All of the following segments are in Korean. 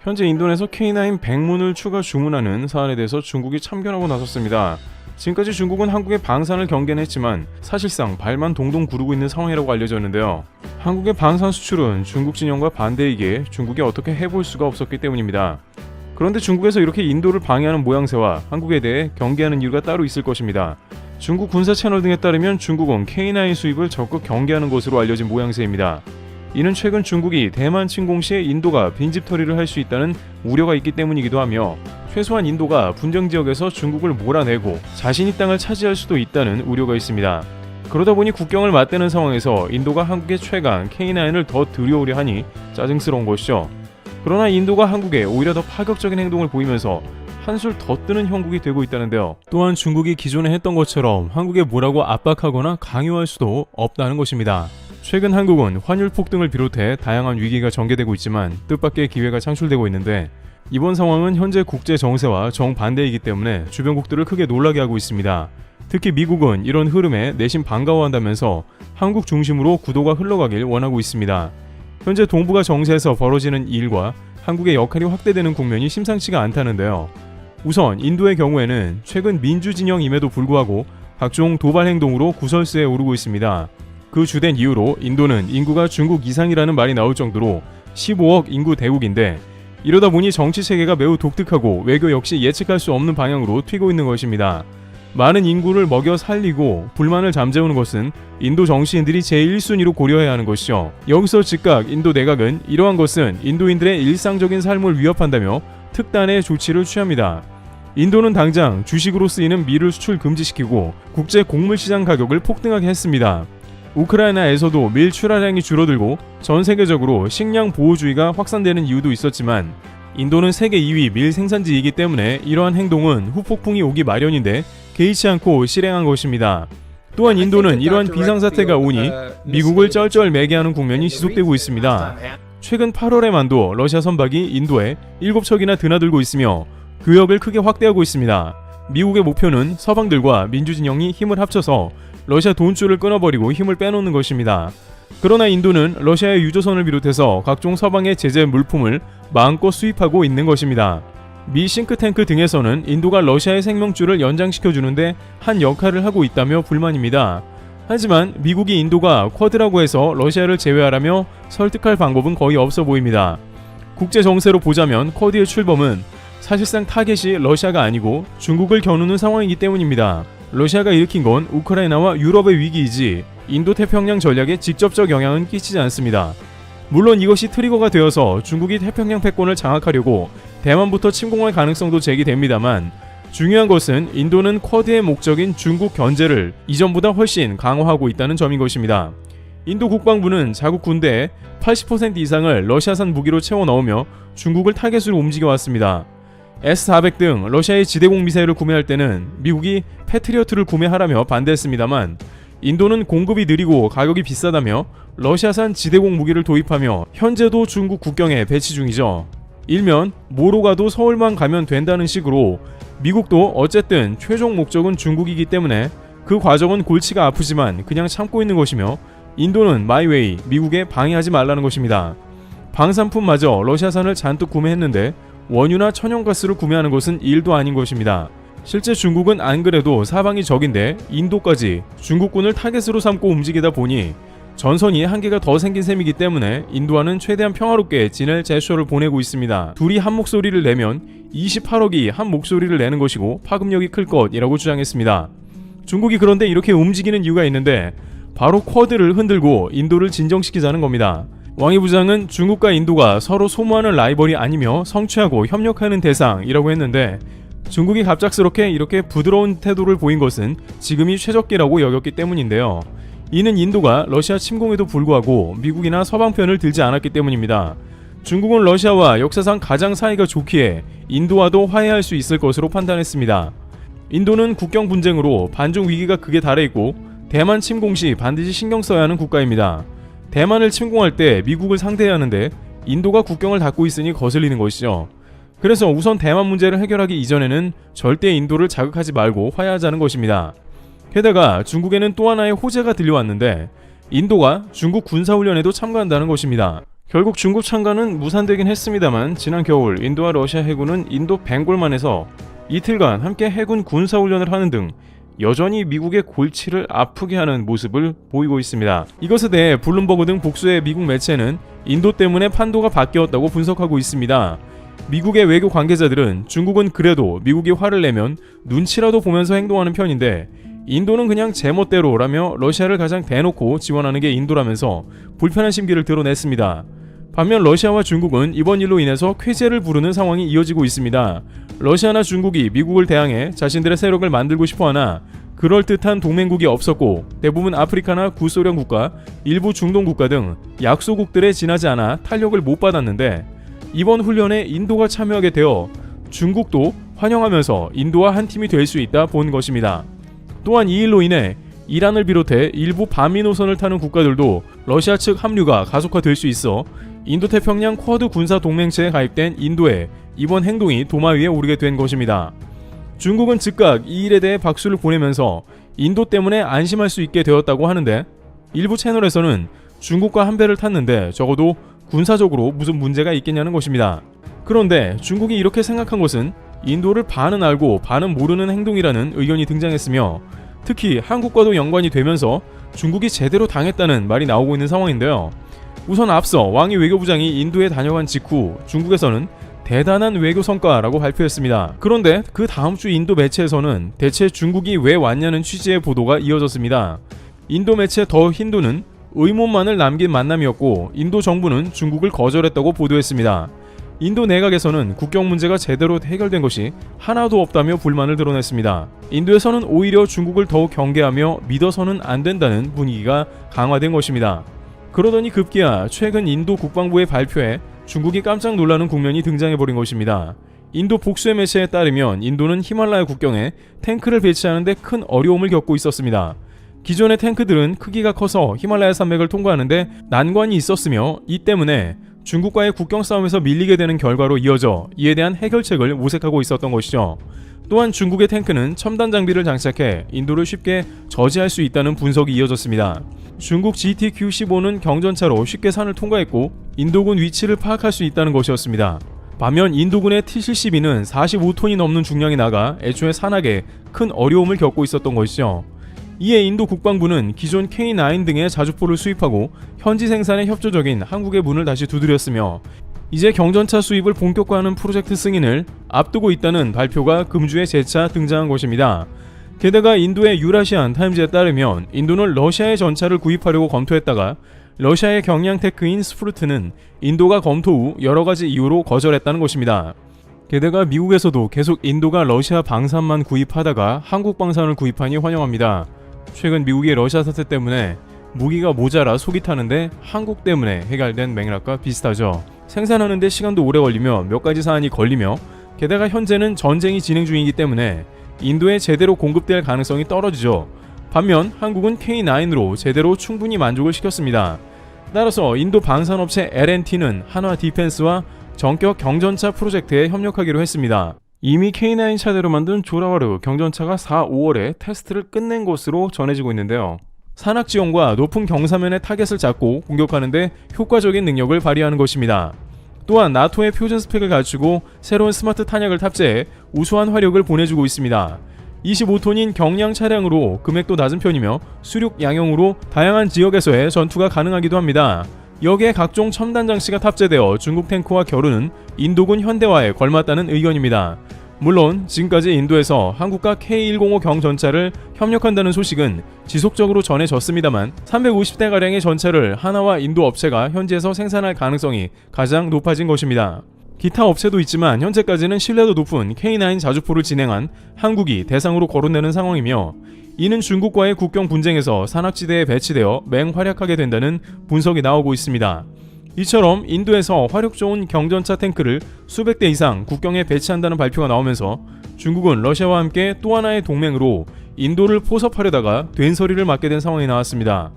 현재 인도에서 K9 백문을 추가 주문하는 사안에 대해서 중국이 참견하고 나섰습니다. 지금까지 중국은 한국의 방산을 경계했지만 사실상 발만 동동 구르고 있는 상황이라고 알려졌는데요. 한국의 방산 수출은 중국 진영과 반대이기에 중국이 어떻게 해볼 수가 없었기 때문입니다. 그런데 중국에서 이렇게 인도를 방해하는 모양새와 한국에 대해 경계하는 이유가 따로 있을 것입니다. 중국 군사 채널 등에 따르면 중국은 K9 수입을 적극 경계하는 것으로 알려진 모양새입니다. 이는 최근 중국이 대만 침공 시에 인도가 빈집털이를 할 수 있다는 우려가 있기 때문이기도 하며 최소한 인도가 분쟁 지역에서 중국을 몰아내고 자신이 땅을 차지할 수도 있다는 우려가 있습니다. 그러다 보니 국경을 맞대는 상황에서 인도가 한국의 최강 K9을 더 들여오려 하니 짜증스러운 것이죠. 그러나 인도가 한국에 오히려 더 파격적인 행동을 보이면서 한술 더 뜨는 형국이 되고 있다는데요. 또한 중국이 기존에 했던 것처럼 한국에 뭐라고 압박하거나 강요할 수도 없다는 것입니다. 최근 한국은 환율 폭등을 비롯해 다양한 위기가 전개되고 있지만 뜻밖의 기회가 창출되고 있는데 이번 상황은 현재 국제 정세와 정반대이기 때문에 주변국들을 크게 놀라게 하고 있습니다. 특히 미국은 이런 흐름에 내심 반가워한다면서 한국 중심으로 구도가 흘러가길 원하고 있습니다. 현재 동북아 정세에서 벌어지는 일과 한국의 역할이 확대되는 국면이 심상치가 않다는데요. 우선 인도의 경우에는 최근 민주진영임에도 불구하고 각종 도발 행동으로 구설수에 오르고 있습니다. 그 주된 이유로 인도는 인구가 중국 이상이라는 말이 나올 정도로 15억 인구 대국인데 이러다 보니 정치 체계가 매우 독특하고 외교 역시 예측할 수 없는 방향으로 튀고 있는 것입니다. 많은 인구를 먹여 살리고 불만을 잠재우는 것은 인도 정치인들이 제1순위로 고려해야 하는 것이죠. 여기서 즉각 인도 내각은 이러한 것은 인도인들의 일상적인 삶을 위협한다며 특단의 조치를 취합니다. 인도는 당장 주식으로 쓰이는 밀을 수출 금지시키고 국제 곡물시장 가격을 폭등하게 했습니다. 우크라이나에서도 밀 출하량이 줄어들고 전 세계적으로 식량 보호주의가 확산되는 이유도 있었지만 인도는 세계 2위 밀 생산지이기 때문에 이러한 행동은 후폭풍이 오기 마련인데 개의치 않고 실행한 것입니다. 또한 인도는 이러한 비상사태가 오니 미국을 쩔쩔매게 하는 국면이 지속되고 있습니다. 최근 8월에만도 러시아 선박이 인도에 7척이나 드나들고 있으며 교역을 크게 확대하고 있습니다. 미국의 목표는 서방들과 민주진영이 힘을 합쳐서 러시아 돈줄을 끊어버리고 힘을 빼놓는 것입니다. 그러나 인도는 러시아의 유조선을 비롯해서 각종 서방의 제재 물품을 마음껏 수입하고 있는 것입니다. 미 싱크탱크 등에서는 인도가 러시아의 생명줄을 연장시켜주는데 한 역할을 하고 있다며 불만입니다. 하지만 미국이 인도가 쿼드라고 해서 러시아를 제외하라며 설득할 방법은 거의 없어 보입니다. 국제 정세로 보자면 쿼드의 출범은 사실상 타겟이 러시아가 아니고 중국을 겨누는 상황이기 때문입니다. 러시아가 일으킨 건 우크라이나와 유럽의 위기이지 인도태평양 전략에 직접적 영향은 끼치지 않습니다. 물론 이것이 트리거가 되어서 중국이 태평양 패권을 장악하려고 대만부터 침공할 가능성도 제기됩니다만 중요한 것은 인도는 쿼드의 목적인 중국 견제를 이전보다 훨씬 강화하고 있다는 점인 것입니다. 인도 국방부는 자국 군대의 80% 이상을 러시아산 무기로 채워 넣으며 중국을 타겟으로 움직여왔습니다. S-400 등 러시아의 지대공 미사일을 구매할 때는 미국이 패트리어트를 구매하라며 반대했습니다만 인도는 공급이 느리고 가격이 비싸다며 러시아산 지대공 무기를 도입하며 현재도 중국 국경에 배치 중이죠. 일면 뭐로 가도 서울만 가면 된다는 식으로 미국도 어쨌든 최종 목적은 중국이기 때문에 그 과정은 골치가 아프지만 그냥 참고 있는 것이며 인도는 마이웨이 미국에 방해하지 말라는 것입니다. 방산품마저 러시아산을 잔뜩 구매했는데 원유나 천연가스를 구매하는 것은 일도 아닌 것입니다. 실제 중국은 안 그래도 사방이 적인데 인도까지 중국군을 타겟으로 삼고 움직이다 보니 전선이 한계가 더 생긴 셈이기 때문에 인도와는 최대한 평화롭게 지낼 제스처를 보내고 있습니다. 둘이 한 목소리를 내면 28억이 한 목소리를 내는 것이고 파급력이 클 것이라고 주장했습니다. 중국이 그런데 이렇게 움직이는 이유가 있는데 바로 쿼드를 흔들고 인도를 진정시키자는 겁니다. 왕이 부장은 중국과 인도가 서로 소모하는 라이벌이 아니며 성취하고 협력하는 대상이라고 했는데 중국이 갑작스럽게 이렇게 부드러운 태도를 보인 것은 지금이 최적기라고 여겼기 때문인데요. 이는 인도가 러시아 침공에도 불구하고 미국이나 서방 편을 들지 않았기 때문입니다. 중국은 러시아와 역사상 가장 사이가 좋기에 인도와도 화해할 수 있을 것으로 판단했습니다. 인도는 국경 분쟁으로 반중 위기가 극에 달해 있고 대만 침공 시 반드시 신경 써야 하는 국가입니다. 대만을 침공할 때 미국을 상대해야 하는데 인도가 국경을 닫고 있으니 거슬리는 것이죠. 그래서 우선 대만 문제를 해결하기 이전에는 절대 인도를 자극하지 말고 화해하자는 것입니다. 게다가 중국에는 또 하나의 호재가 들려왔는데 인도가 중국 군사훈련에도 참가한다는 것입니다. 결국 중국 참가는 무산되긴 했습니다만 지난 겨울 인도와 러시아 해군은 인도 벵골만에서 이틀간 함께 해군 군사훈련을 하는 등 여전히 미국의 골치를 아프게 하는 모습을 보이고 있습니다. 이것에 대해 블룸버그 등 복수의 미국 매체는 인도 때문에 판도가 바뀌었다고 분석하고 있습니다. 미국의 외교 관계자들은 중국은 그래도 미국이 화를 내면 눈치라도 보면서 행동하는 편인데 인도는 그냥 제멋대로라며 러시아를 가장 대놓고 지원하는 게 인도라면서 불편한 심기를 드러냈습니다. 반면 러시아와 중국은 이번 일로 인해서 쾌재를 부르는 상황이 이어지고 있습니다. 러시아나 중국이 미국을 대항해 자신들의 세력을 만들고 싶어하나 그럴듯한 동맹국이 없었고 대부분 아프리카나 구소련 국가, 일부 중동 국가 등 약소국들에 지나지 않아 탄력을 못 받았는데 이번 훈련에 인도가 참여하게 되어 중국도 환영하면서 인도와 한 팀이 될 수 있다 본 것입니다. 또한 이 일로 인해 이란을 비롯해 일부 반미 노선을 타는 국가들도 러시아 측 합류가 가속화될 수 있어 인도태평양 쿼드 군사동맹체에 가입된 인도의 이번 행동이 도마 위에 오르게 된 것입니다. 중국은 즉각 이 일에 대해 박수를 보내면서 인도 때문에 안심할 수 있게 되었다고 하는데 일부 채널에서는 중국과 한 배를 탔는데 적어도 군사적으로 무슨 문제가 있겠냐는 것입니다. 그런데 중국이 이렇게 생각한 것은 인도를 반은 알고 반은 모르는 행동이라는 의견이 등장했으며 특히 한국과도 연관이 되면서 중국이 제대로 당했다는 말이 나오고 있는 상황인데요. 우선 앞서 왕이 외교부장이 인도에 다녀간 직후 중국에서는 대단한 외교 성과라고 발표했습니다. 그런데 그 다음 주 인도 매체에서는 대체 중국이 왜 왔냐는 취지의 보도가 이어졌습니다. 인도 매체 더 힌두는 의문만을 남긴 만남이었고 인도 정부는 중국을 거절했다고 보도했습니다. 인도 내각에서는 국경 문제가 제대로 해결된 것이 하나도 없다며 불만을 드러냈습니다. 인도에서는 오히려 중국을 더욱 경계하며 믿어서는 안 된다는 분위기가 강화된 것입니다. 그러더니 급기야 최근 인도 국방부의 발표에 중국이 깜짝 놀라는 국면이 등장해버린 것입니다. 인도 복수의 매체에 따르면 인도는 히말라야 국경에 탱크를 배치하는데 큰 어려움을 겪고 있었습니다. 기존의 탱크들은 크기가 커서 히말라야 산맥을 통과하는데 난관이 있었으며 이 때문에 중국과의 국경 싸움에서 밀리게 되는 결과로 이어져 이에 대한 해결책을 모색하고 있었던 것이죠. 또한 중국의 탱크는 첨단 장비를 장착해 인도를 쉽게 저지할 수 있다는 분석이 이어졌습니다. 중국 GTQ-15는 경전차로 쉽게 산을 통과했고 인도군 위치를 파악할 수 있다는 것이었습니다. 반면 인도군의 T-72는 45톤이 넘는 중량이 나가 애초에 산악에 큰 어려움을 겪고 있었던 것이죠. 이에 인도 국방부는 기존 K9 등의 자주포를 수입하고 현지 생산에 협조적인 한국의 문을 다시 두드렸으며 이제 경전차 수입을 본격화하는 프로젝트 승인을 앞두고 있다는 발표가 금주에 재차 등장한 것입니다. 게다가 인도의 유라시안 타임즈에 따르면 인도는 러시아의 전차를 구입하려고 검토했다가 러시아의 경량 테크인 스프루트는 인도가 검토 후 여러가지 이유로 거절했다는 것입니다. 게다가 미국에서도 계속 인도가 러시아 방산만 구입하다가 한국 방산을 구입하니 환영합니다. 최근 미국의 러시아 사태 때문에 무기가 모자라 속이 타는데 한국 때문에 해결된 맥락과 비슷하죠. 생산하는데 시간도 오래 걸리며 몇 가지 사안이 걸리며 게다가 현재는 전쟁이 진행 중이기 때문에 인도에 제대로 공급될 가능성이 떨어지죠. 반면 한국은 K9으로 제대로 충분히 만족을 시켰습니다. 따라서 인도 방산업체 L&T는 한화 디펜스와 전격 경전차 프로젝트에 협력하기로 했습니다. 이미 K9 차대로 만든 조라와르 경전차가 4, 5월에 테스트를 끝낸 것으로 전해지고 있는데요. 산악 지형과 높은 경사면의 타겟을 잡고 공격하는데 효과적인 능력을 발휘하는 것입니다. 또한 나토의 표준 스펙을 갖추고 새로운 스마트 탄약을 탑재해 우수한 화력을 보내주고 있습니다. 25톤인 경량 차량으로 금액도 낮은 편이며 수륙 양형으로 다양한 지역에서의 전투가 가능하기도 합니다. 여기에 각종 첨단 장치가 탑재되어 중국 탱크와 겨루는 인도군 현대화에 걸맞다는 의견입니다. 물론 지금까지 인도에서 한국과 K105 경전차를 협력한다는 소식은 지속적으로 전해졌습니다만 350대가량의 전차를 하나와 인도 업체가 현지에서 생산할 가능성이 가장 높아진 것입니다. 기타 업체도 있지만 현재까지는 신뢰도 높은 K9 자주포를 진행한 한국이 대상으로 거론되는 상황이며 이는 중국과의 국경 분쟁에서 산악지대에 배치되어 맹활약하게 된다는 분석이 나오고 있습니다. 이처럼 인도에서 화력 좋은 경전차 탱크를 수백 대 이상 국경에 배치한다는 발표가 나오면서 중국은 러시아와 함께 또 하나의 동맹으로 인도를 포섭하려다가 된소리를 맞게 된 상황이 나왔습니다.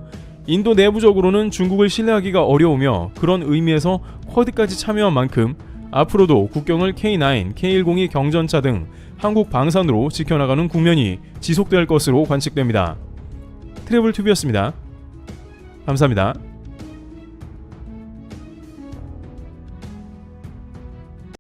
인도 내부적으로는 중국을 신뢰하기가 어려우며 그런 의미에서 쿼드까지 참여한 만큼 앞으로도 국경을 K9, K102 경전차 등 한국 방산으로 지켜나가는 국면이 지속될 것으로 관측됩니다. 트래블튜브였습니다. 감사합니다.